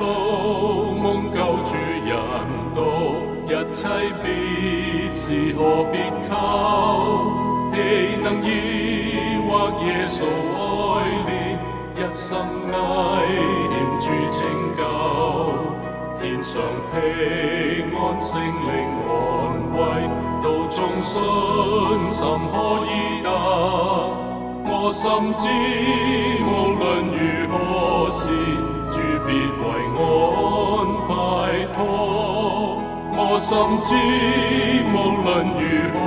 路夢救主引導，一切必是何必求？豈能疑惑耶穌愛憐，一生危險主拯救？天上平安，聖靈安慰，道中信心可以得。我深知無論如何事，主必為我安排妥。我深知無論如何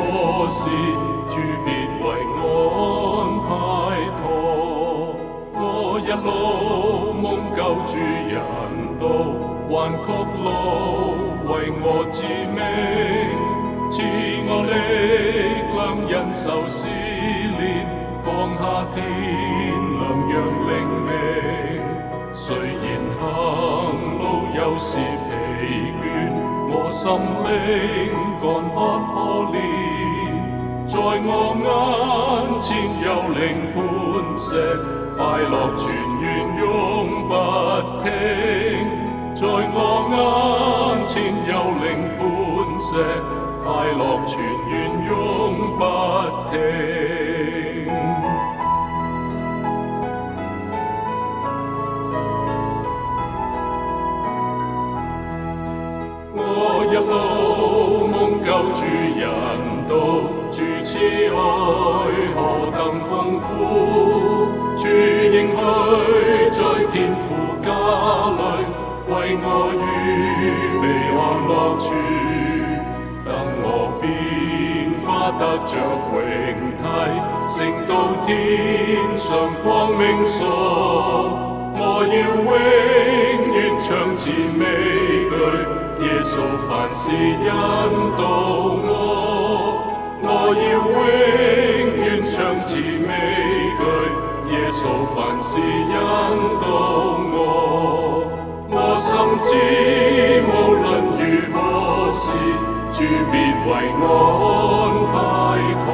事，主必為我安排妥。我一路夢救主引導，彎曲路為我致命，賜我力量忍受試煉，降下天良讓靈命。雖然行路有時疲倦，我心靈乾渴可憐。在我眼前有靈磐石，快樂泉源永不停。在我眼前有靈磐石，快樂泉源永不停。我一路夢救主引導，主慈愛何等豐富，主應許在天父家裡，為我預備安樂處。等我變化得着榮體，升到天上光明所，我要永遠唱讚美句。耶穌凡事引導我，我要永遠唱讚美句。耶穌凡事引導我，我深知無論如何事，主必為我安排妥。